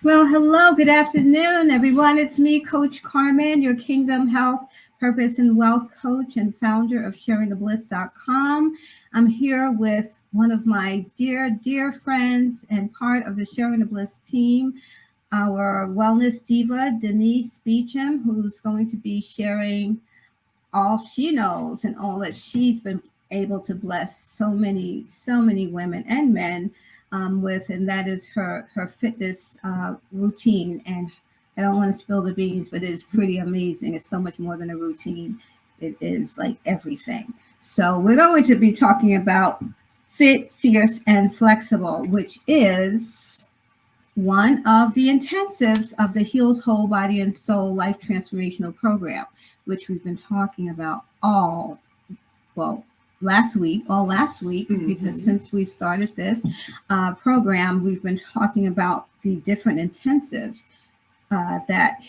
Well, hello, good afternoon, everyone. It's me, Coach Carmen, your Kingdom Health, Purpose, and Wealth coach and founder of SharingTheBliss.com. I'm here with one of my dear friends and part of the Sharing the Bliss team, our Wellness Diva, Denise Beecham, who's going to be sharing all she knows and all that she's been able to bless so many women and men with, and that is her fitness routine. And I don't want to spill the beans, but it is pretty amazing. It's so much more than a routine. It is like everything. So we're going to be talking about Fit, Fierce, and Flexible, which is one of the intensives of the Healed Whole Body and Soul Life Transformational Program, which we've been talking about all last week, because since we've started this program, we've been talking about the different intensives that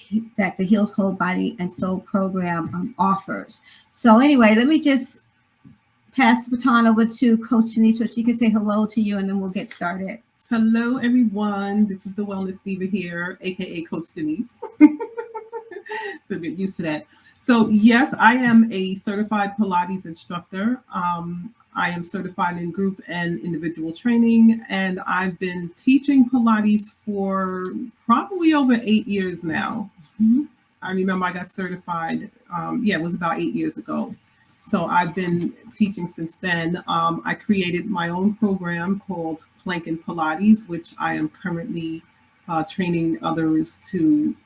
the Healed Whole Body and Soul program offers. So anyway, let me just pass the baton over to Coach Denise so she can say hello to you, and then we'll get started. Hello, everyone. This is the Wellness Deeva here, aka Coach Denise. So get used to that. So yes, I am a certified Pilates instructor. I am certified in group and individual training, and I've been teaching Pilates for probably over 8 years now. Mm-hmm. I remember I got certified, it was about 8 years ago. So I've been teaching since then. I created my own program called Plank and Pilates, which I am currently training others to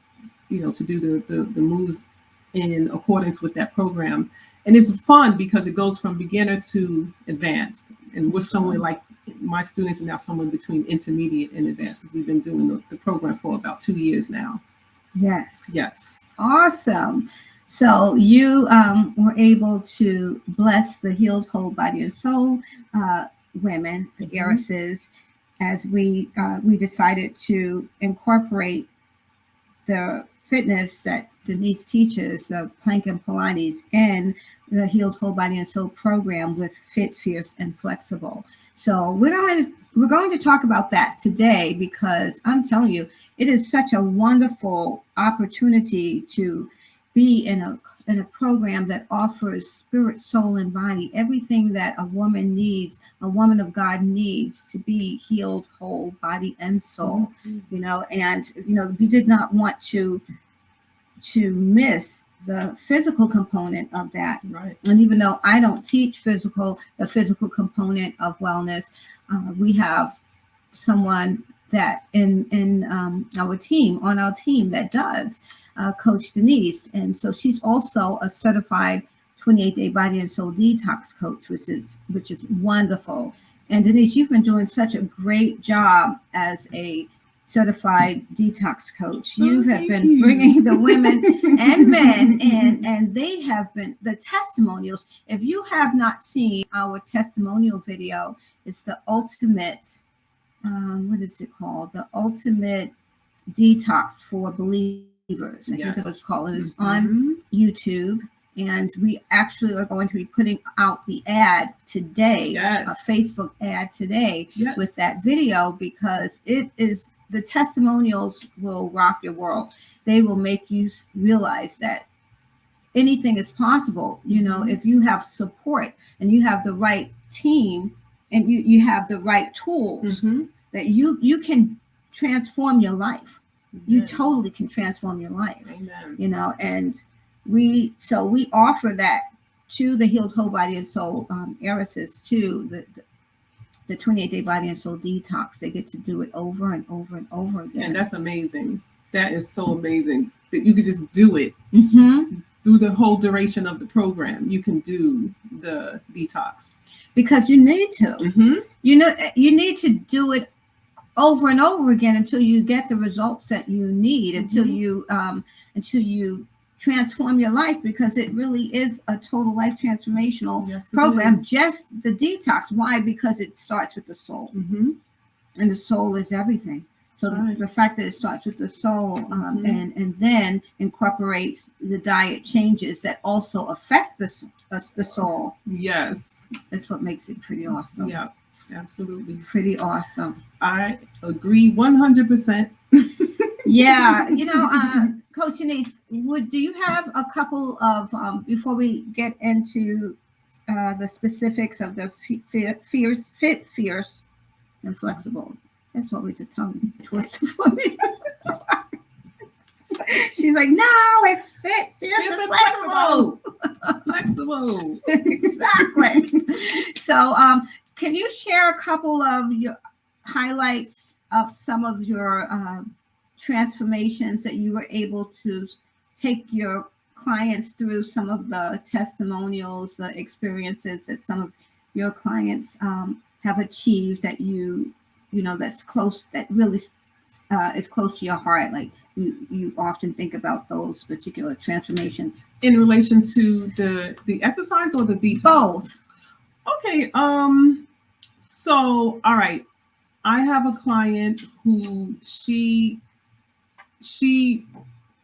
do the moves in accordance with that program. And it's fun because it goes from beginner to advanced. And we're somewhere like my students are now somewhere between intermediate and advanced, because we've been doing the program for about 2 years now. Yes. Awesome. So you were able to bless the Healed Whole Body and Soul women, the heiresses, as we decided to incorporate the fitness that Denise teaches, the Plank and Pilates, and the Healed Whole Body and Soul program with Fit, Fierce, and Flexible. So we're going to talk about that today, because I'm telling you, it is such a wonderful opportunity to be in a program that offers spirit, soul, and body, everything that a woman needs, a woman of God needs to be healed, whole, body and soul. And we did not want to miss the physical component of that. Right. And even though I don't teach the physical component of wellness, we have someone that in our team that does. Coach Denise, and so she's also a certified 28-day body and soul detox coach, which is wonderful. And Denise, you've been doing such a great job as a certified detox coach. You have been bringing the women and men in, and they have been the testimonials. If you have not seen our testimonial video, it's the ultimate. What is it called? The ultimate detox for believers. I think that's what it's called. It is on YouTube, and we actually are going to be putting out the ad today, a Facebook ad today with that video, because it is, the testimonials will rock your world. They will make you realize that anything is possible. If you have support and you have the right team and you have the right tools, that you can transform your life. You totally can transform your life. Amen. And we offer that to the Healed Whole Body and Soul heiresses, to the 28-day body and soul detox. They get to do it over and over and over again. And that's amazing. That is so amazing that you could just do it through the whole duration of the program. You can do the detox because you need to. You need to do it over and over again until you get the results that you need, until you transform your life, because it really is a total life transformational program. Just the detox. Why? Because it starts with the soul, and the soul is everything. So the fact that it starts with the soul and then incorporates the diet changes that also affect the soul. Yes, that's what makes it pretty awesome. Yeah. Absolutely. Pretty awesome. I agree 100%. Yeah, Coach Denise, do you have a couple of before we get into the specifics of the fierce and flexible? That's always a tongue twister for me. She's like, no, it's fit, fierce, and flexible. Flexible. Exactly. So, can you share a couple of your highlights of some of your transformations that you were able to take your clients through, some of the testimonials, the experiences that some of your clients have achieved that that's close, that really is close to your heart, like you often think about those particular transformations in relation to the exercise or the detox? Both. Okay. So all right, I have a client who she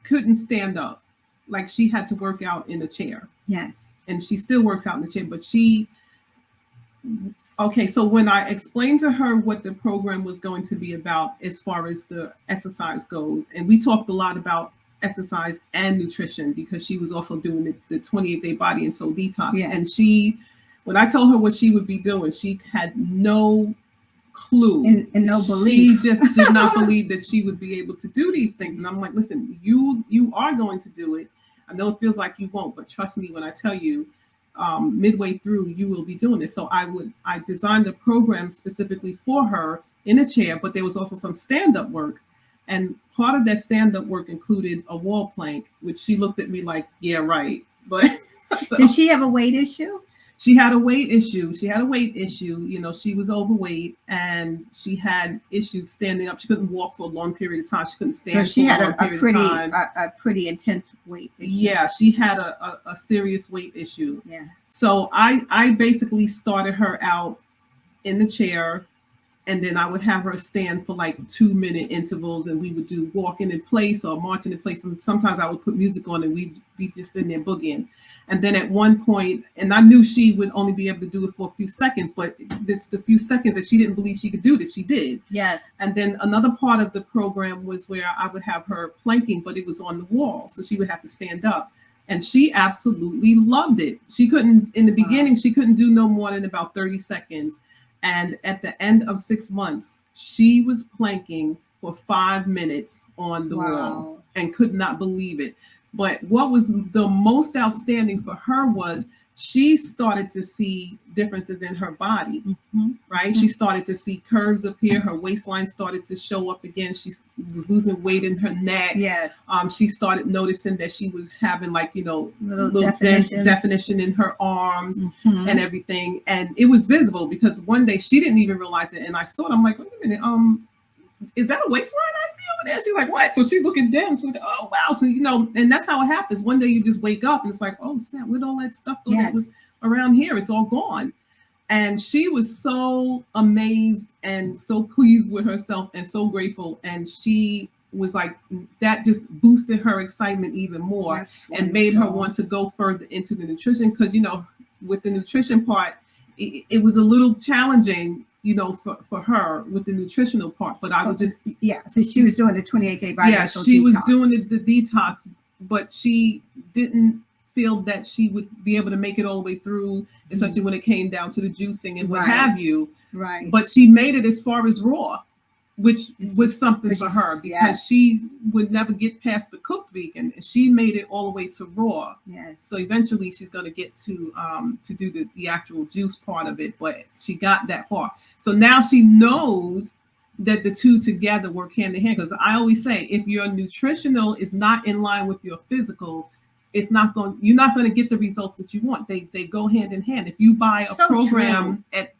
couldn't stand up, like she had to work out in a chair. Yes. And she still works out in the chair, but okay, so when I explained to her what the program was going to be about as far as the exercise goes, and we talked a lot about exercise and nutrition because she was also doing the 28-day body and soul detox. Yes. And when I told her what she would be doing, she had no clue and no belief. She just did not believe that she would be able to do these things. And I'm like, listen, you are going to do it. I know it feels like you won't, but trust me when I tell you, midway through, you will be doing this. So I designed the program specifically for her in a chair, but there was also some stand-up work. And part of that stand-up work included a wall plank, which she looked at me like, yeah, right. But so, did she have a weight issue? She had a weight issue. She was overweight and she had issues standing up. She couldn't walk for a long period of time. She couldn't stand. She had a pretty intense weight issue. Yeah, she had a serious weight issue. Yeah. So I basically started her out in the chair, and then I would have her stand for like 2-minute intervals, and we would do walking in place or marching in place. And sometimes I would put music on and we'd be just in there boogieing. And then at one point, and I knew she would only be able to do it for a few seconds, but it's the few seconds that she didn't believe she could do this, she did. Yes. And then another part of the program was where I would have her planking, but it was on the wall. So she would have to stand up. And she absolutely loved it. She couldn't, in the beginning, she couldn't do no more than about 30 seconds. And at the end of 6 months, she was planking for 5 minutes on the wall and could not believe it. But what was the most outstanding for her was she started to see differences in her body, right? Mm-hmm. She started to see curves appear. Her waistline started to show up again. She was losing weight in her neck. Yes. She started noticing that she was having little definition in her arms and everything. And it was visible because one day she didn't even realize it. And I saw it. I'm like, wait a minute, is that a waistline I see over there? She's like, what? So she's looking down. She's like, oh, wow. So, and that's how it happens. One day you just wake up and it's like, oh, snap, where'd all that stuff go that was around here? It's all gone. And she was so amazed and so pleased with herself and so grateful. And she was like, that just boosted her excitement even more and made her want to go further into the nutrition. Because, with the nutrition part, it was a little challenging, for her with the nutritional part, but I would just... Yeah, so she was doing the 28-day body. Yeah, she was doing the detox, but she didn't feel that she would be able to make it all the way through, especially when it came down to the juicing and what have you. Right. But she made it as far as raw, which was something for her because she would never get past the cooked vegan, and she made it all the way to raw. Yes. So eventually she's going to get to do the actual juice part of it, but she got that far. So now she knows that the two together work hand in hand. Because I always say, if your nutritional is not in line with your physical, you're not going to get the results that you want. They go hand in hand. If you buy a program at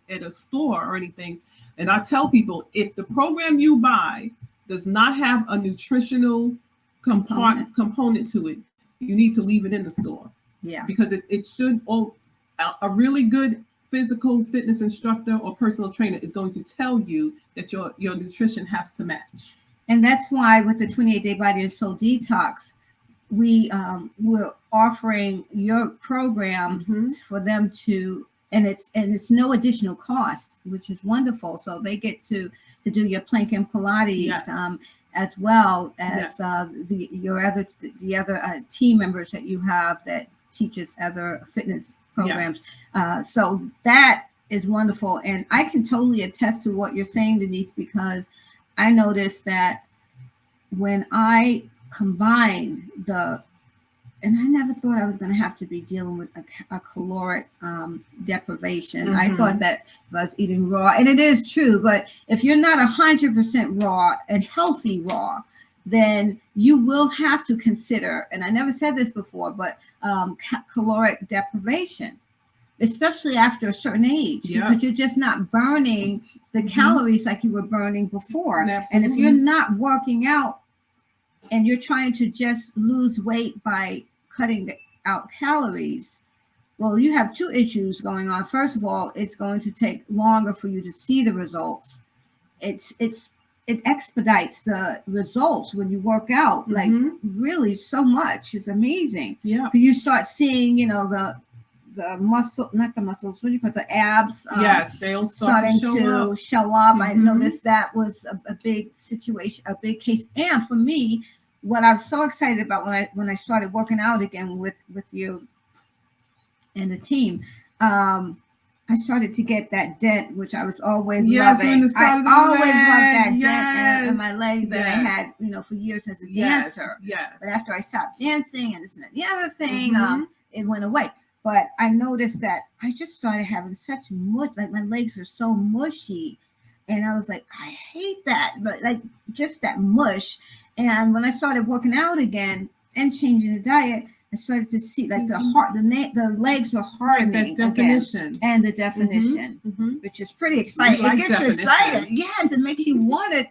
a store or anything. And I tell people, if the program you buy does not have a nutritional component to it, you need to leave it in the store. Yeah. Because it should, a really good physical fitness instructor or personal trainer is going to tell you that your nutrition has to match. And that's why with the 28-day body and soul detox, we're offering your programs for them to, and it's no additional cost, which is wonderful. So they get to do your plank and Pilates. Yes. as well as Yes. the other team members that you have that teaches other fitness programs. Yes. So that is wonderful, and I can totally attest to what you're saying, Denise, because I noticed that when I combine and I never thought I was going to have to be dealing with a caloric deprivation. I thought that if I was eating raw, and it is true, but if you're not 100% raw and healthy raw, then you will have to consider, and I never said this before, but caloric deprivation, especially after a certain age, because you're just not burning the calories like you were burning before. Absolutely. And if you're not working out and you're trying to just lose weight by cutting out calories, well, you have two issues going on. First of all, it's going to take longer for you to see the results. It expedites the results when you work out, like really so much. It's amazing. Yeah. You start seeing, the muscle, not the muscles, what do you call it, the abs? Yes, they'll starting to show up. I noticed that was a big situation, a big case. And for me, what I was so excited about when I started working out again with you and the team, I started to get that dent, which I was always loving. I always loved that dent in my leg that I had, for years as a dancer. Yes. But after I stopped dancing and this and that, the other thing, it went away. But I noticed that I just started having such mush, like my legs were so mushy. And I was like, I hate that, but like just that mush. And when I started working out again and changing the diet, I started to see like the legs were hardening that definition again, and the definition, which is pretty exciting. It gets you excited. Yes, it makes you want to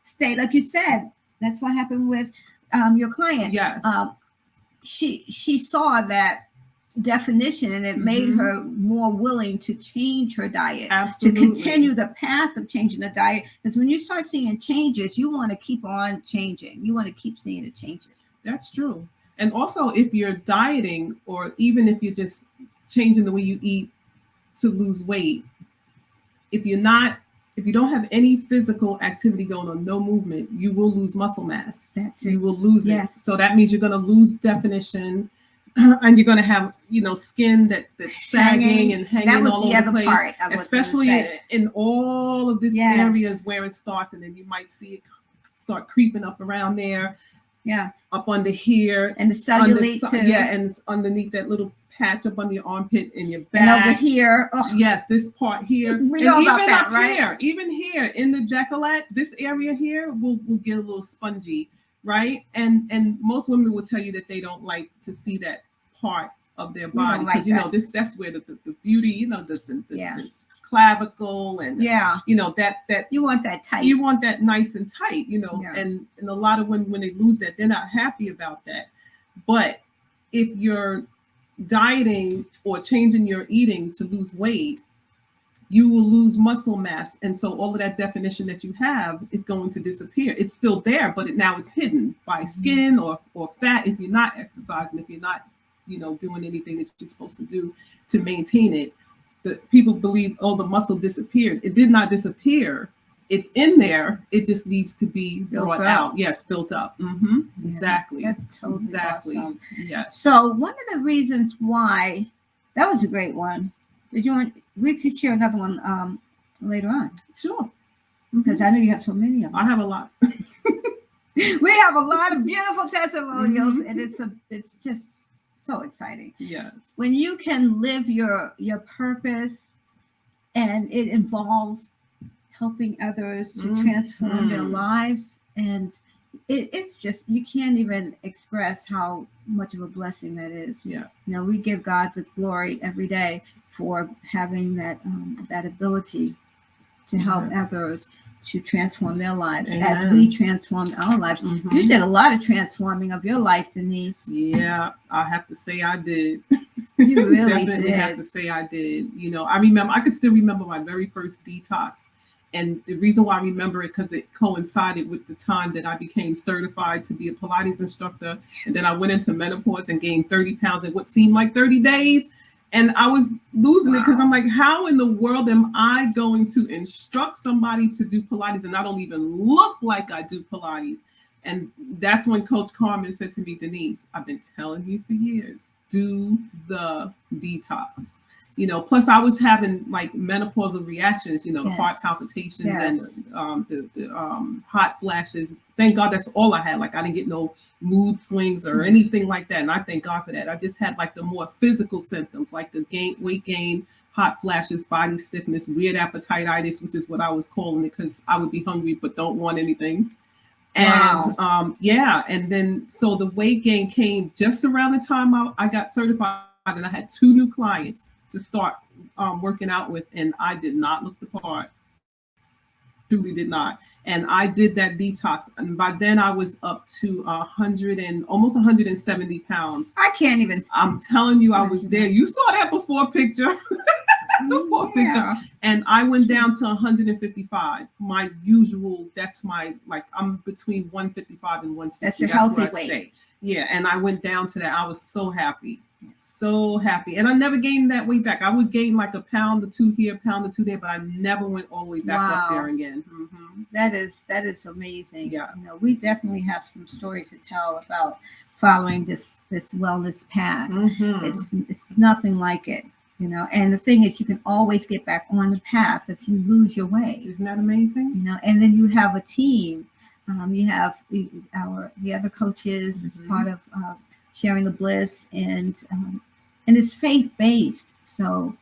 stay. Like you said, that's what happened with your client. Yes, she saw that definition, and it made her more willing to change her diet. Absolutely. To continue the path of changing the diet, because when you start seeing changes, you want to keep on changing. You want to keep seeing the changes. That's true. And also, if you're dieting, or even if you're just changing the way you eat to lose weight, if you don't have any physical activity going on, no movement, you will lose muscle mass. That's it. You will lose Yes. it. So that means you're going to lose definition. And you're going to have, skin that's sagging and hanging all over the place. Part especially in all of these areas where it starts, and then you might see it start creeping up around there. Yeah. Up under here. And the cellulite too. Yeah, and it's underneath that little patch up under your armpit and your back. And over here. Oh. Yes, this part here. We know about that, right? Here, even here in the décolleté, this area here will get a little spongy, right? And most women will tell you that they don't like to see that part of their body, because that's where the beauty, the clavicle and that you want that tight. You want that nice and tight, and a lot of women, when they lose that, they're not happy about that. But if you're dieting or changing your eating to lose weight, you will lose muscle mass, and so all of that definition that you have is going to disappear. It's still there, but now it's hidden by skin or fat if you're not exercising, if you're not doing anything that you're supposed to do to maintain it. The people believe, the muscle disappeared. It did not disappear. It's in there. It just needs to be brought out. Yes, built up. Yes, exactly. That's totally awesome. Yes. So one of the reasons why, that was a great one. We could share another one later on. Sure. Because I know you have so many of them. I have a lot. We have a lot of beautiful testimonials, and it's just so exciting. Yes. When you can live your purpose, and it involves helping others to transform their lives, and it's just, you can't even express how much of a blessing that is. Yeah. We give God the glory every day for having that ability to help others to transform their lives. Amen. As we transformed our lives. You did a lot of transforming of your life, Denise. Yeah, I have to say I did. You really Definitely did. have to say I did. I could still remember my very first detox. And the reason why I remember it, because it coincided with the time that I became certified to be a Pilates instructor. Yes. And then I went into menopause and gained 30 pounds in what seemed like 30 days. And I was losing it because Wow. I'm like, how in the world am I going to instruct somebody to do Pilates and I don't even look like I do Pilates? And that's when Coach Carmen said to me, Denise, I've been telling you for years, do the detox. Plus I was having like menopausal reactions, the heart Yes. palpitations Yes. and the hot flashes. Thank God that's all I had. Like I didn't get no mood swings or anything like that. And I thank God for that. I just had like the more physical symptoms, like the weight gain, hot flashes, body stiffness, weird appetititis, which is what I was calling it because I would be hungry but don't want anything. And Wow. and then so the weight gain came just around the time I got certified, and I had 2 new clients to start working out with, and I did not look the part. Truly did not. And I did that detox, and by then I was up to 100 and almost 170 pounds. I can't even. I'm telling you, I was there. You saw that before picture. Before picture. And I went down to 155. My usual, that's my, like, I'm between 155 and 160. That's your healthy where I weight. stay. Yeah, and I went down to that. I was so happy. So happy. And I never gained that weight back. I would gain like a pound or 2 here, a pound or 2 there, but I never went all the way back up there again. Mm-hmm. That is amazing. Yeah. We definitely have some stories to tell about following this wellness path. Mm-hmm. It's nothing like it. And the thing is, you can always get back on the path if you lose your way. Isn't that amazing? And then you have a team. You have the other coaches. It's part of Sharing the Bliss, and it's faith based. So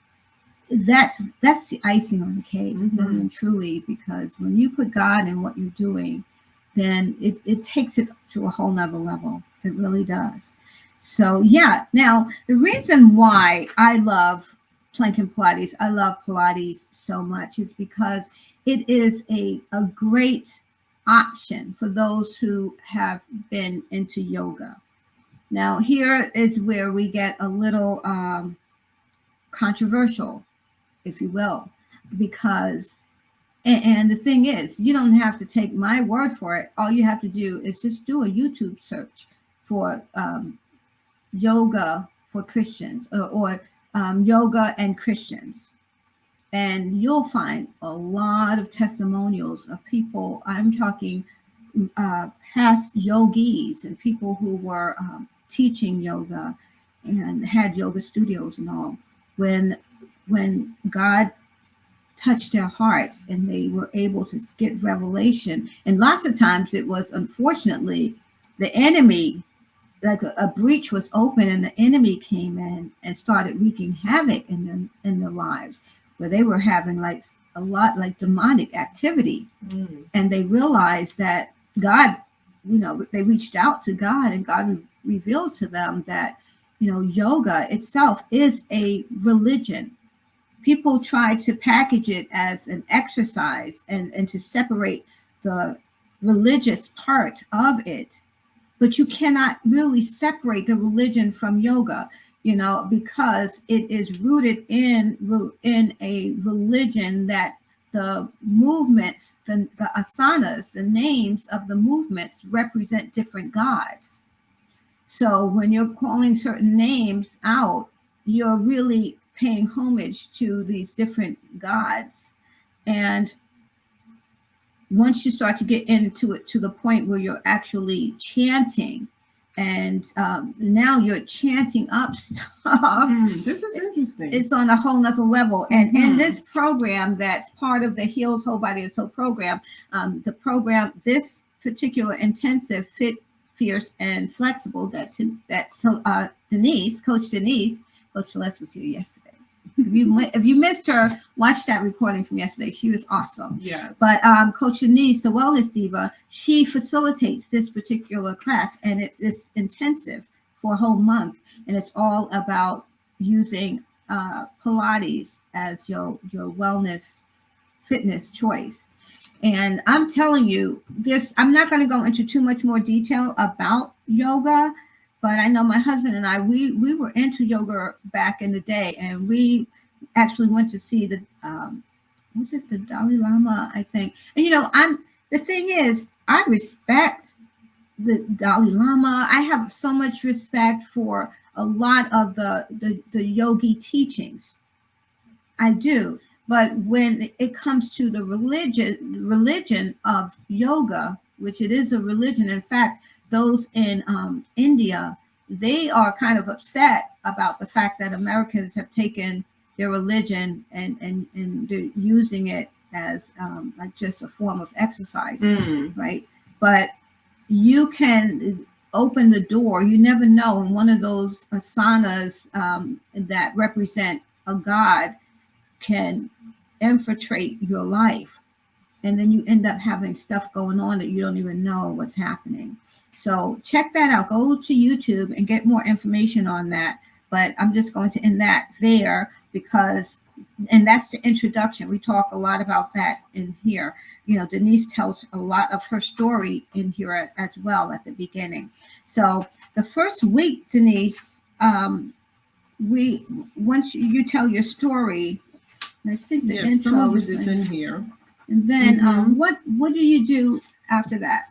that's the icing on the cake, really and truly, because when you put God in what you're doing, then it takes it to a whole nother level. It really does. So yeah, now the reason why I love plank and Pilates, I love Pilates so much, is because it is a great option for those who have been into yoga. Now here is where we get a little controversial, if you will, because and the thing is, you don't have to take my word for it. All you have to do is just do a YouTube search for yoga for Christians, or yoga and Christians. And you'll find a lot of testimonials of people. I'm talking past yogis and people who were teaching yoga and had yoga studios and all. When God touched their hearts and they were able to get revelation. And lots of times it was, unfortunately, the enemy, like a breach was open and the enemy came in and started wreaking havoc in their lives, where they were having like a lot like demonic activity. And they realized that God, they reached out to God, and God revealed to them that, yoga itself is a religion. People try to package it as an exercise and to separate the religious part of it. But you cannot really separate the religion from yoga, because it is rooted in a religion that the movements, the asanas, the names of the movements represent different gods. So when you're calling certain names out, you're really paying homage to these different gods. And once you start to get into it to the point where you're actually chanting, and now you're chanting up stuff. This is interesting. It's on a whole nother level. And in this program, that's part of the Healed Whole Body and Soul program, this particular intensive Fit, Fierce, and Flexible that's Denise, Coach Denise, Coach Celeste was here yesterday. If you missed her, watch that recording from yesterday. She was awesome. Yes. But Coach Denise, the Wellness Diva, she facilitates this particular class, and it's intensive for a whole month, and it's all about using Pilates as your wellness fitness choice. And I'm telling you, I'm not going to go into too much more detail about yoga, but I know my husband and I, we were into yoga back in the day, and we actually went to see the Dalai Lama, I think. And the thing is, I respect the Dalai Lama. I have so much respect for a lot of the yogi teachings. I do. But when it comes to the religion of yoga, which it is a religion, in fact, those in India, they are kind of upset about the fact that Americans have taken their religion and they're using it as like just a form of exercise, right? But you can open the door. You never know. In one of those asanas that represent a god can infiltrate your life, and then you end up having stuff going on that you don't even know what's happening. So check that out. Go to YouTube and get more information on that. But I'm just going to end that there because, and that's the introduction. We talk a lot about that in here. You know, Denise tells a lot of her story in here as well at the beginning. So the first week, Denise, we once you tell your story, I think the intro some of it is is in here. And then what do you do after that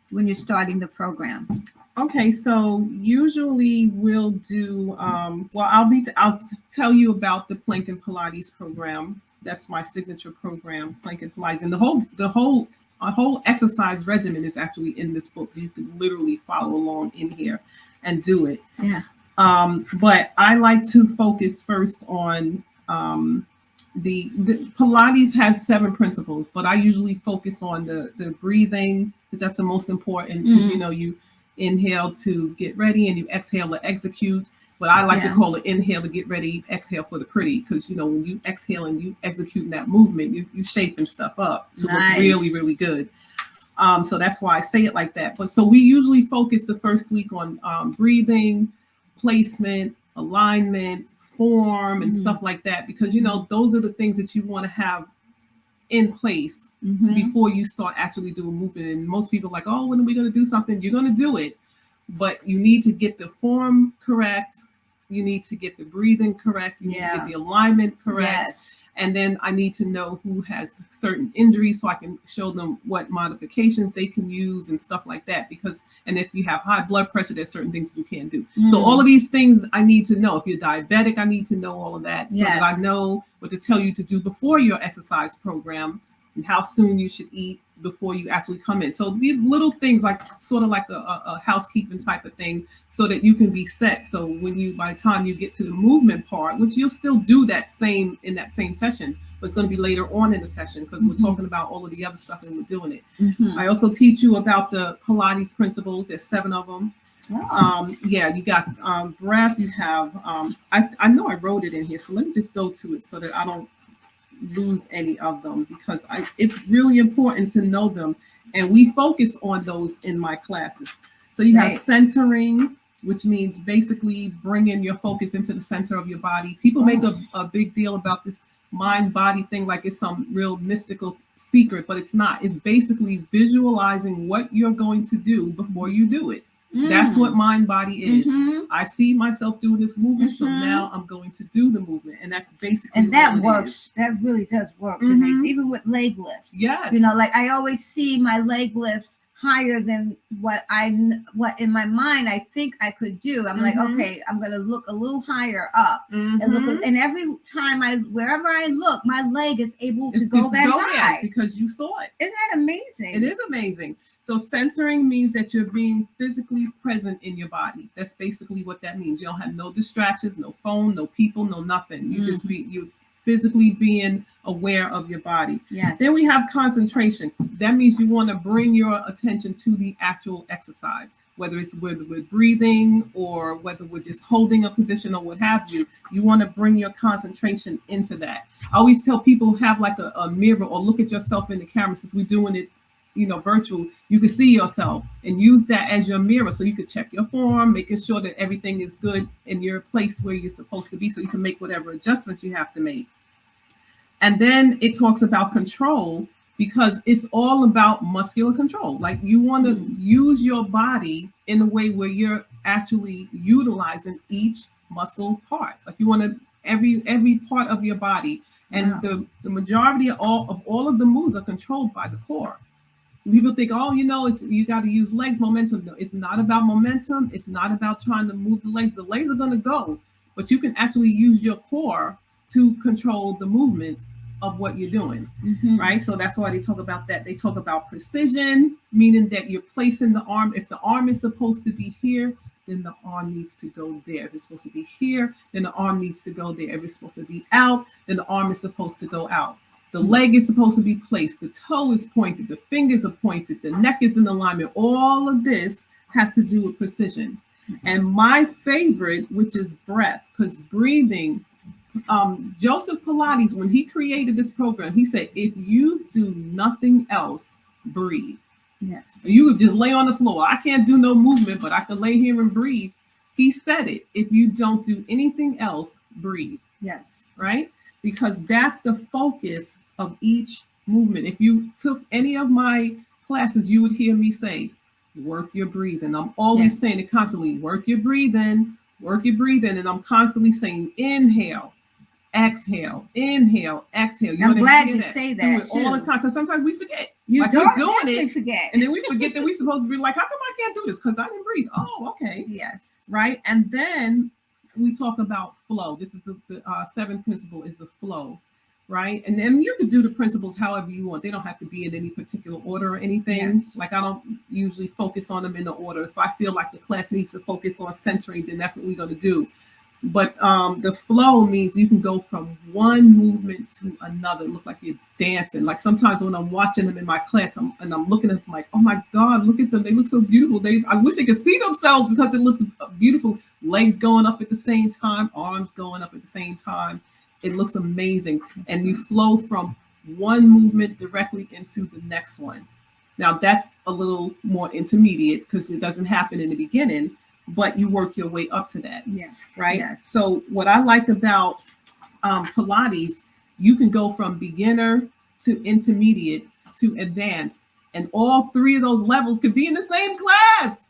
when you're starting the program? Okay, so usually we'll do I'll tell you about the Plank and Pilates program. That's my signature program, Plank and Pilates, and the whole exercise regimen is actually in this book. You can literally follow along in here and do it. Yeah. But I like to focus first on the Pilates has 7 principles, but I usually focus on the breathing because that's the most important. Because you know, you inhale to get ready and you exhale to execute. But I like to call it inhale to get ready, exhale for the pretty, because you know when you exhale and you execute that movement, you shaping stuff up to look really, really good. So that's why I say it like that. But so we usually focus the first week on breathing, placement, alignment, form, and stuff like that, because you know those are the things that you want to have in place before you start actually doing movement. And most people are like, oh, when are we going to do something? You're going to do it, but you need to get the form correct, you need to get the breathing correct, you need to get the alignment correct. And then I need to know who has certain injuries so I can show them what modifications they can use and stuff like that. Because, and if you have high blood pressure, there's certain things you can't do. So all of these things I need to know. If you're diabetic, I need to know all of that so that I know what to tell you to do before your exercise program and how soon you should eat before you actually come in. So these little things, like sort of like a housekeeping type of thing, so that you can be set. So when you, by the time you get to the movement part, which you'll still do that same in that same session, but it's going to be later on in the session because we're talking about all of the other stuff and we're doing it. I also teach you about the Pilates principles. There's 7 of them. You got breath. You have I know I wrote it in here, so let me just go to it so that I don't lose any of them, because it's really important to know them, and we focus on those in my classes. So you have centering, which means basically bringing your focus into the center of your body. People make a big deal about this mind body thing like it's some real mystical secret, but it's not. It's basically visualizing what you're going to do before you do it. That's what mind body is. I see myself doing this movement, so now I'm going to do the movement, and that's basically. And that works. That really does work, Denise. Even with leg lifts. Yes. You know, like I always see my leg lifts higher than what in my mind I think I could do. I'm like, okay, I'm going to look a little higher up and look, and every time wherever I look, my leg is able to go that high because you saw it. Isn't that amazing? It is amazing. So centering means that you're being physically present in your body. That's basically what that means. You don't have no distractions, no phone, no people, no nothing. You just you physically being aware of your body. Yes. Then we have concentration. That means you want to bring your attention to the actual exercise, whether it's with breathing or whether we're just holding a position or what have you. You want to bring your concentration into that. I always tell people, have like a mirror or look at yourself in the camera. Since we're doing it, you know, virtual, you can see yourself and use that as your mirror, so you could check your form, making sure that everything is good in your place where you're supposed to be, so you can make whatever adjustments you have to make. And then it talks about control, because it's all about muscular control. Like you want to use your body in a way where you're actually utilizing each muscle part. Like you want to every part of your body, and the majority of all of the moves are controlled by the core. People think, oh, it's you got to use legs momentum. No, it's not about momentum. It's not about trying to move the legs. The legs are going to go, but you can actually use your core to control the movements of what you're doing, right? So that's why they talk about that. They talk about precision, meaning that you're placing the arm. If the arm is supposed to be here, then the arm needs to go there. If it's supposed to be here, then the arm needs to go there. If it's supposed to be out, then the arm is supposed to go out. The leg is supposed to be placed. The toe is pointed. The fingers are pointed. The neck is in alignment. All of this has to do with precision. And my favorite, which is breath, because breathing, Joseph Pilates, when he created this program, he said, if you do nothing else, breathe. Yes. You would just lay on the floor. I can't do no movement, but I can lay here and breathe. He said it. If you don't do anything else, breathe. Yes. Right? Because that's the focus of each movement. If you took any of my classes, you would hear me say, work your breathing. I'm always saying it constantly, work your breathing, and I'm constantly saying inhale, exhale, inhale, exhale. I'm glad you say that all the time, because sometimes we forget. You don't doing it, forget. And then we forget that we're supposed to be like, how come I can't do this? Because I didn't breathe. Oh, okay. Yes. Right. And then we talk about flow. This is the seventh principle is the flow. Right. And then you can do the principles however you want. They don't have to be in any particular order or anything. Yes. Like I don't usually focus on them in the order. If I feel like the class needs to focus on centering, then that's what we're going to do. But the flow means you can go from one movement to another. Look like you're dancing. Like sometimes when I'm watching them in my class, I'm looking at them like, oh my God, look at them. They look so beautiful. I wish they could see themselves because it looks beautiful. Legs going up at the same time, arms going up at the same time. It looks amazing. And you flow from one movement directly into the next one. Now that's a little more intermediate because it doesn't happen in the beginning, but you work your way up to that. Yeah. Right. Yes. So what I like about Pilates, you can go from beginner to intermediate to advanced, and all three of those levels could be in the same class.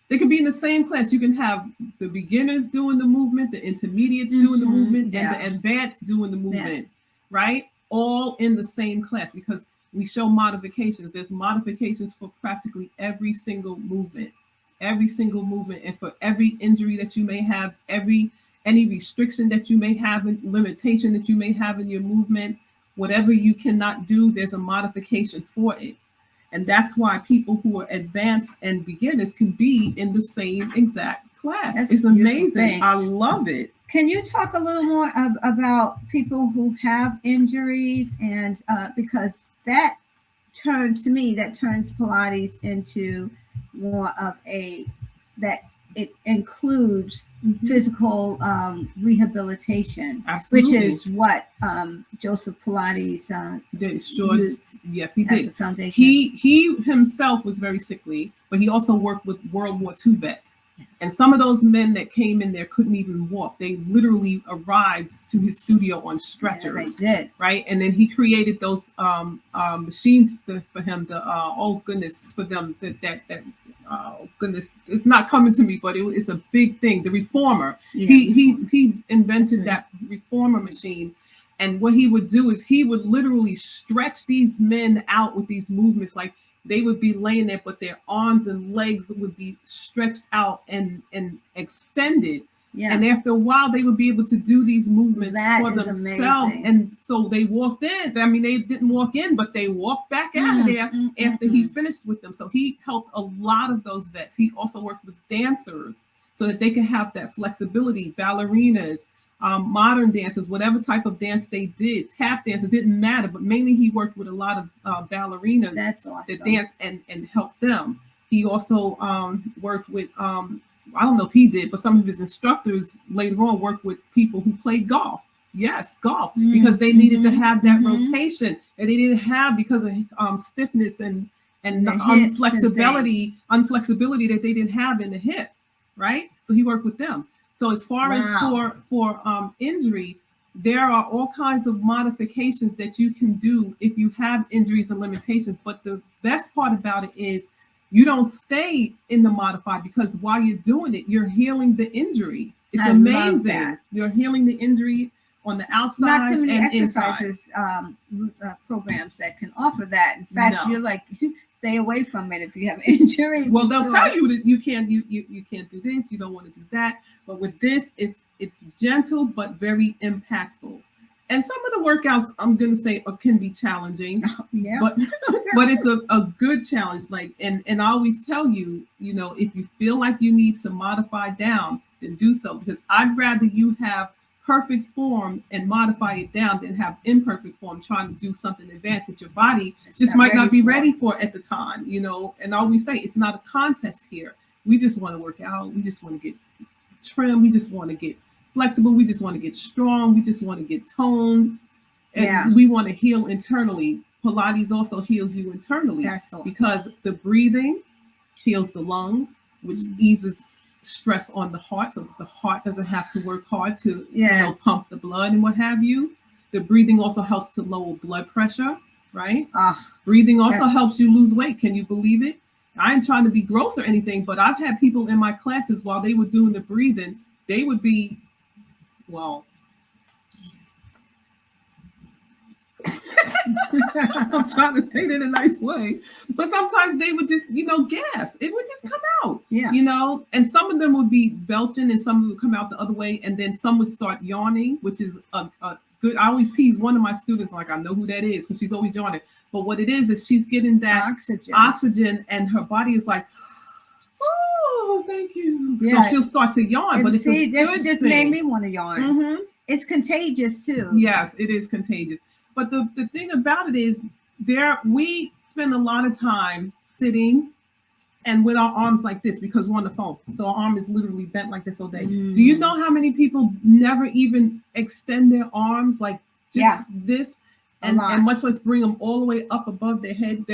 They could be in the same class. You can have the beginners doing the movement, the intermediates doing the movement, and the advanced doing the movement, right? All in the same class because we show modifications. There's modifications for practically every single movement. And for every injury that you may have, any restriction that you may have, limitation that you may have in your movement, whatever you cannot do, there's a modification for it. And that's why people who are advanced and beginners can be in the same exact class. It's amazing. I love it. Can you talk a little more about people who have injuries and because that turns Pilates into more of that it includes physical rehabilitation. Absolutely. Which is what Joseph Pilates used. Yes, he as did. A foundation. He himself was very sickly, but he also worked with World War II vets. Yes. And some of those men that came in there couldn't even walk. They literally arrived to his studio on stretchers. Yeah, they did. Right. And then he created those machines for him to, for them oh goodness, it's not coming to me, but it's a big thing. The reformer. Yeah. He invented that reformer machine. And what he would do is he would literally stretch these men out with these movements. Like they would be laying there, but their arms and legs would be stretched out and extended. Yeah. And after a while, they would be able to do these movements for themselves. Amazing. And so they walked in. I mean, they didn't walk in, but they walked back out of there after he finished with them. So he helped a lot of those vets. He also worked with dancers so that they could have that flexibility, ballerinas, modern dancers, whatever type of dance they did, tap dance, it didn't matter. But mainly he worked with a lot of ballerinas. That's awesome. That dance and helped them. He also worked with I don't know if he did, but some of his instructors later on worked with people who played golf. Yes, golf, because they needed to have that rotation that they didn't have because of stiffness and unflexibility that they didn't have in the hip, right? So he worked with them. So as far as for injury, there are all kinds of modifications that you can do if you have injuries and limitations. But the best part about it is you don't stay in the modified because while you're doing it, you're healing the injury. It's amazing. You're healing the injury on the outside. Not too many exercises, programs that can offer that. In fact, you're like stay away from it if you have injury. Well, they'll tell you that you can't do this, you don't want to do that. But with this, it's gentle but very impactful. And some of the workouts, I'm gonna say, can be challenging, Yeah. but it's a good challenge. Like, and I always tell you, if you feel like you need to modify down, then do so, because I'd rather you have perfect form and modify it down than have imperfect form trying to do something advanced that your body just might not be ready for at the time. And I always say, it's not a contest here. We just want to work out. We just want to get trim. We just want to get flexible. We just want to get strong. We just want to get toned. And we want to heal internally. Pilates also heals you internally. That's awesome. Because the breathing heals the lungs, which eases stress on the heart, so the heart doesn't have to work hard to pump the blood and what have you. The breathing also helps to lower blood pressure, right? Breathing also helps you lose weight. Can you believe it? I ain't trying to be gross or anything, but I've had people in my classes, while they were doing the breathing, they would be, well, I'm trying to say that in a nice way, but sometimes they would just, gas. It would just come out, and some of them would be belching and some would come out the other way. And then some would start yawning, which is a good, I always tease one of my students, like, I know who that is because she's always yawning. But what it is she's getting that oxygen and her body is like, oh, thank you. So she'll start to yawn, and but it's a good that just thing. made me want to yawn. Mm-hmm. It's contagious too. Yes, it is contagious. But the thing about it is, we spend a lot of time sitting and with our arms like this because we're on the phone. So our arm is literally bent like this all day. Do you know how many people never even extend their arms like just this? And much less bring them all the way up above their head.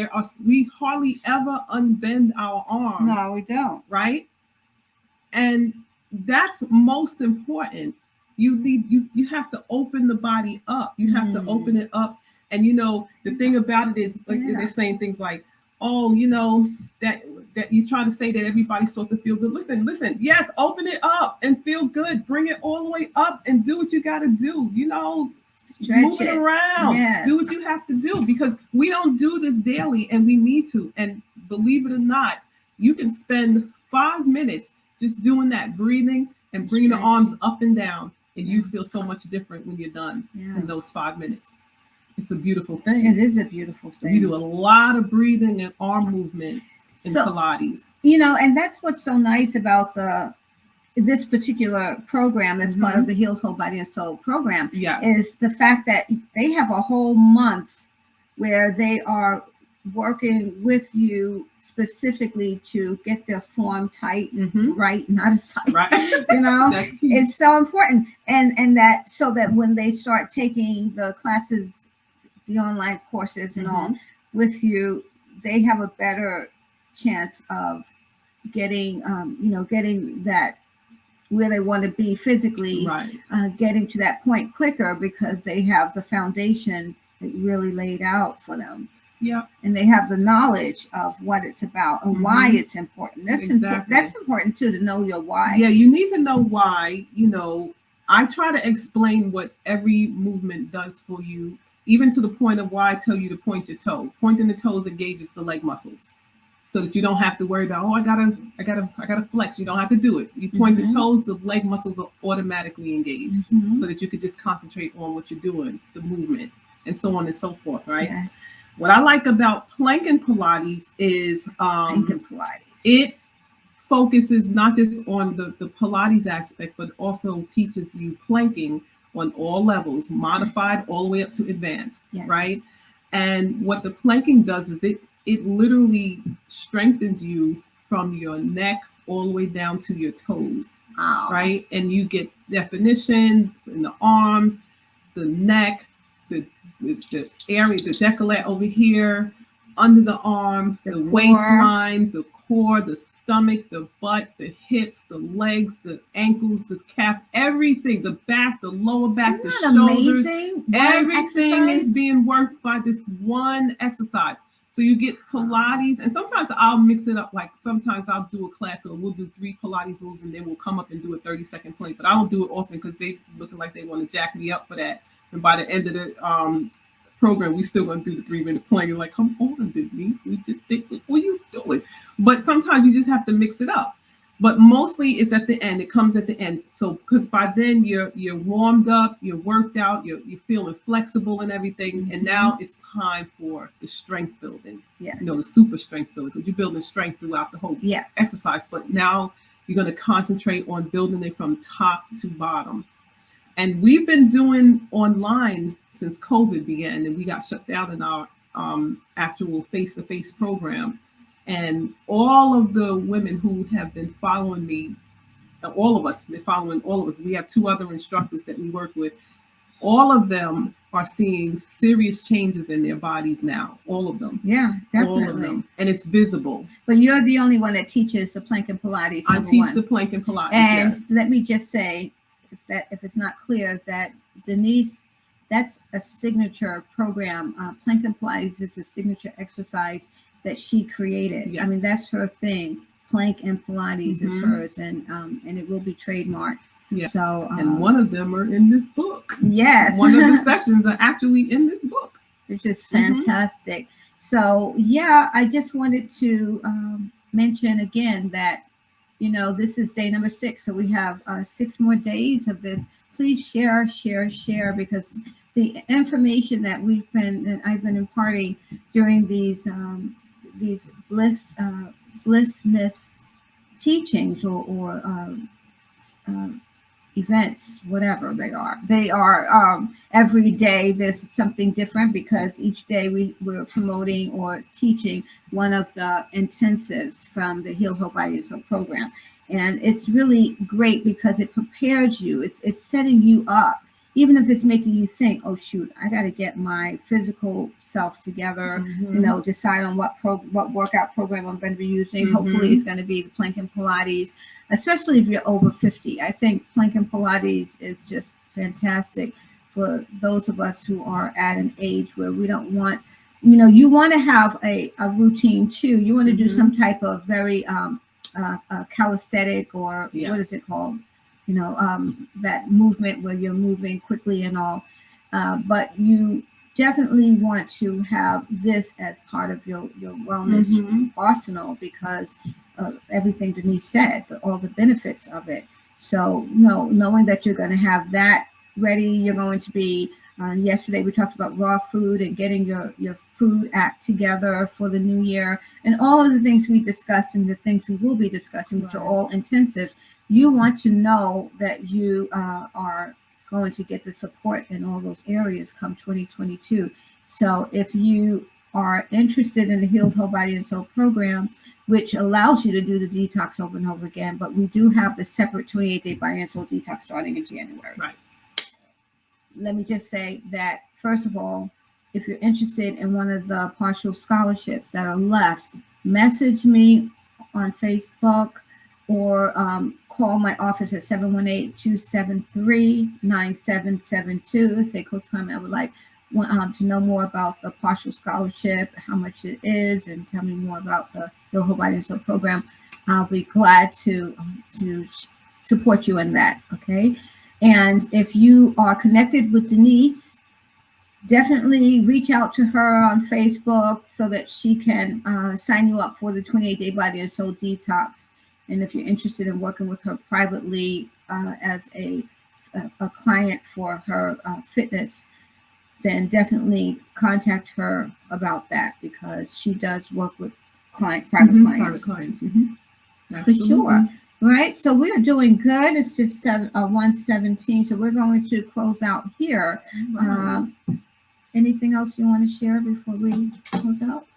We hardly ever unbend our arm. No, we don't. Right? And that's most important. You have to open the body up. You have to open it up. And the thing about it is, like, they're saying things like, oh, that you're trying to say that everybody's supposed to feel good. Listen, yes, open it up and feel good. Bring it all the way up and do what you got to do. Stretch move it around. Do what you have to do, because we don't do this daily and we need to. And believe it or not, you can spend 5 minutes just doing that breathing and bringing the arms up and down. And you feel so much different when you're done in those 5 minutes. It's a beautiful thing. It is a beautiful thing. We do a lot of breathing and arm movement in Pilates. And that's what's so nice about this particular program that's part of the Healed Whole Body and Soul program is the fact that they have a whole month where they are working with you specifically to get their form tight, right, not as tight. Right. It's so important. And that so that when they start taking the classes, the online courses and all with you, they have a better chance of getting, getting that where they want to be physically, getting to that point quicker because they have the foundation really laid out for them. Yeah. And they have the knowledge of what it's about and why it's important. That's important. That's important too, to know your why. Yeah, you need to know why. I try to explain what every movement does for you, even to the point of why I tell you to point your toe. Pointing the toes engages the leg muscles, so that you don't have to worry about, I gotta flex. You don't have to do it. You point the toes, the leg muscles are automatically engaged, so that you could just concentrate on what you're doing, the movement, and so on and so forth, right? Yes. What I like about planking Pilates is it focuses not just on the Pilates aspect, but also teaches you planking on all levels, modified all the way up to advanced, right? And what the planking does is it literally strengthens you from your neck all the way down to your toes, right? And you get definition in the arms, the neck, the area, the décolleté over here, under the arm, the waistline, the core, the stomach, the butt, the hips, the legs, the ankles, the calves, everything, the back, the lower back, the shoulders, everything is being worked by this one exercise. So you get Pilates, and sometimes I'll mix it up. Like sometimes I'll do a class, or we'll do 3 Pilates moves, and then we'll come up and do a 30-second plank. But I don't do it often because they looking like they want to jack me up for that. And by the end of program, we still gonna do the 3-minute plank. You're like, come on, Denise, we just think, what are you doing? But sometimes you just have to mix it up. But mostly it's at the end. It comes at the end. So because by then you're warmed up, you're worked out, you're feeling flexible and everything. And now it's time for the strength building. Yes. The super strength building, because you're building strength throughout the whole exercise. But now you're going to concentrate on building it from top to bottom. And we've been doing online since COVID began, and we got shut down in our actual face-to-face program. And all of the women who have been following me, all of us, been following all of us, we have 2 other instructors that we work with, all of them are seeing serious changes in their bodies now. All of them. Yeah, definitely. All of them. And it's visible. But you're the only one that teaches the plank and Pilates. I teach the plank and Pilates, and let me just say, if it's not clear, that Denise, that's a signature program. Plank and Pilates is a signature exercise that she created. Yes. I mean, that's her thing. Plank and Pilates is hers, and it will be trademarked. Yes. So, and one of them are in this book. Yes. One of the sessions are actually in this book. It's just fantastic. So, yeah, I just wanted to mention again that, this is day number 6. So we have 6 more days of this. Please share, because the information that I've been imparting during these Bliss-mas teachings or events, whatever they are every day there's something different, because each day we're promoting or teaching one of the intensives from the Heal, Hope, Body and Soul program. And it's really great because it prepares you. It's setting you up, even if it's making you think, oh shoot, I got to get my physical self together, decide on what workout program I'm going to be using. Hopefully it's going to be the plank and Pilates, especially if you're over 50. I think plank and Pilates is just fantastic for those of us who are at an age where we don't want, you want to have a routine too. You want to do some type of very calisthenic, or what is it called? That movement where you're moving quickly and all. But you definitely want to have this as part of your wellness arsenal, because of everything Denise said, all the benefits of it. So knowing that you're going to have that ready, you're going to be, yesterday we talked about raw food and getting your food act together for the new year, and all of the things we discussed and the things we will be discussing, which are all intensive. You want to know that you are going to get the support in all those areas come 2022. So if you are interested in the Healed Whole Body and Soul program, which allows you to do the detox over and over again, but we do have the separate 28-day Body and Soul detox starting in January. Right. Let me just say that, first of all, if you're interested in one of the partial scholarships that are left, message me on Facebook or call my office at 718-273-9772. Say, Coach Carmen, I would like to know more about the partial scholarship, how much it is, and tell me more about the Whole Body and Soul program. I'll be glad to support you in that, okay? And if you are connected with Denise, definitely reach out to her on Facebook so that she can sign you up for the 28-day Body and Soul detox. And if you're interested in working with her privately as a client for her fitness, then definitely contact her about that, because she does work with private clients. Private clients. For sure. Right. So we're doing good. It's just 1:17. So we're going to close out here. Anything else you want to share before we close out?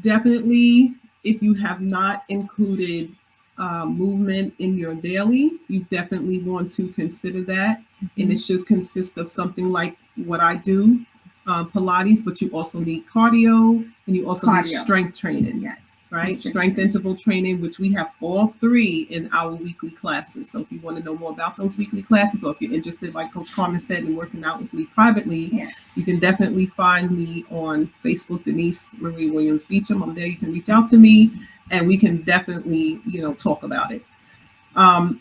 Definitely, if you have not included movement in your daily, you definitely want to consider that. And it should consist of something like what I do, Pilates, but you also need cardio, and you also need strength training. Yes. Right? Strength interval training, which we have all 3 in our weekly classes. So if you want to know more about those weekly classes, or if you're interested, like Coach Carmen said, in working out with me privately, you can definitely find me on Facebook, Denise Marie Williams Beecham. I'm there. You can reach out to me, and we can definitely, talk about it.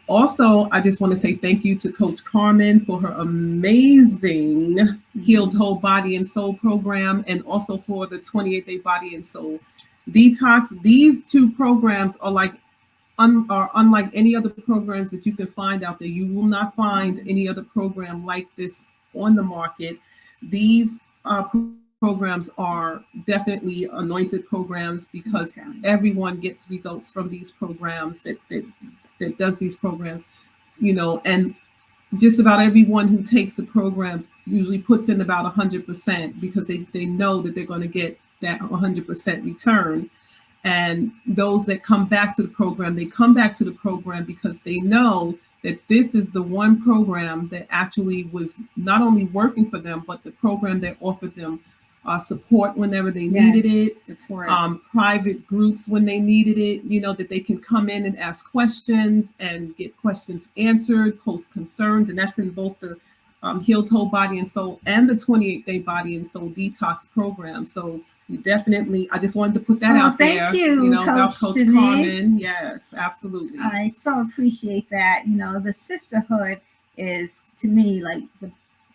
Also, I just want to say thank you to Coach Carmen for her amazing Healed Whole Body and Soul program, and also for the 28-day Body and Soul Detox. These two programs are like are unlike any other programs that you can find out there. You will not find any other program like this on the market. These programs are definitely anointed programs because everyone gets results from these programs that does these programs, and just about everyone who takes the program usually puts in about 100% because they know that they're going to get that 100% return. And those that come back to the program, they come back to the program because they know that this is the one program that actually was not only working for them, but the program that offered them support whenever they needed it, private groups when they needed it, that they can come in and ask questions and get questions answered, post concerns. And that's in both the Healed Whole Body and Soul and the 28-day Body and Soul Detox program. So you definitely, I just wanted to put that out there. Thank you, about Coach Denise. Carmen. Yes, absolutely. I so appreciate that. The sisterhood is, to me, like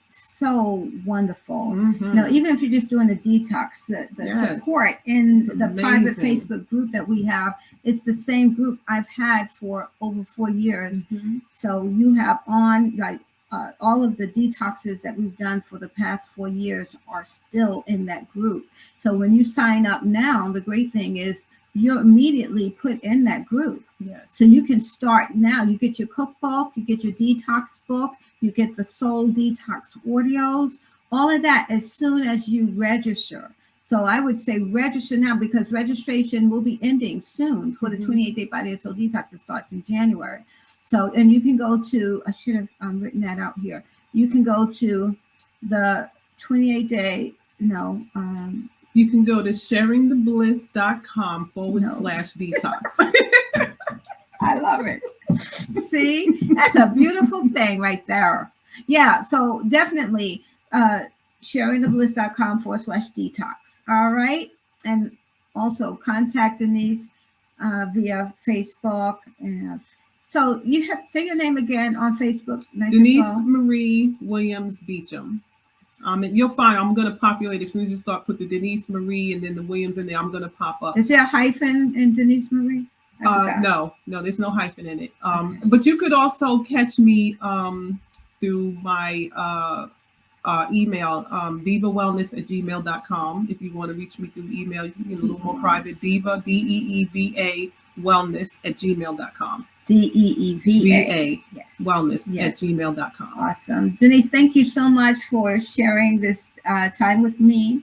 so wonderful. Even if you're just doing the detox, the support in the private Facebook group that we have, it's the same group I've had for over 4 years. So you have on all of the detoxes that we've done for the past 4 years are still in that group. So when you sign up now, the great thing is you're immediately put in that group. So you can start now. You get your cookbook, you get your detox book, you get the soul detox audios, all of that as soon as you register. So I would say register now because registration will be ending soon for the 28-day Body and Soul Detox. It starts in January. So, and you can go to, I should have written that out here. You can go to the 28-day, you can go to sharingthebliss.com/detox. I love it. See, that's a beautiful thing right there. Yeah, so definitely sharingthebliss.com/detox. All right. And also contact Denise via Facebook. So you have, say your name again on Facebook. Denise Marie Williams Beecham. And you'll find I'm going to populate as soon as you start put the Denise Marie and then the Williams in there. I'm going to pop up. Is there a hyphen in Denise Marie? No, there's no hyphen in it. But you could also catch me through my email, deevawellness@gmail.com. If you want to reach me through email, you can get a little more private. Deeva, DEEVA, wellness@gmail.com. DEEVA. Yes. Wellness@gmail.com. Awesome. Denise, thank you so much for sharing this time with me.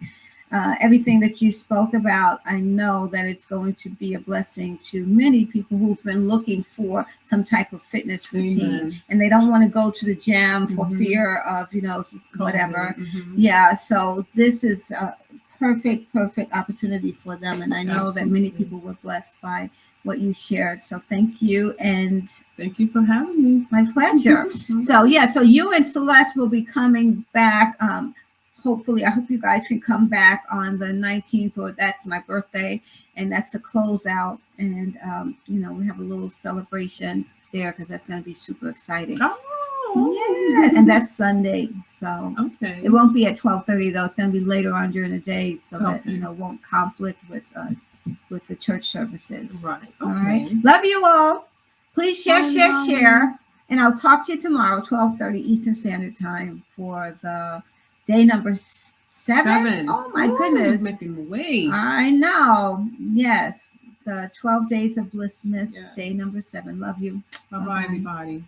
Everything that you spoke about, I know that it's going to be a blessing to many people who've been looking for some type of fitness routine and they don't want to go to the gym for fear of, whatever. Yeah. So this is a perfect opportunity for them. And I know that many people were blessed by what you shared. So thank you. And thank you for having me. My pleasure. So you and Celeste will be coming back. Hopefully, I hope you guys can come back on the 19th, or that's my birthday, and that's the closeout. And we have a little celebration there because that's going to be super exciting. Yeah, and that's Sunday. So it won't be at 12:30 though. It's going to be later on during the day, so that won't conflict with the church services. Right. All right. Love you all. Please share, and I'll talk to you tomorrow, 12:30 Eastern Standard Time for the day number 7. Oh my goodness. Making the way. I know. Yes. The 12 days of Bliss-mas, day number 7. Love you. Bye-bye, everybody.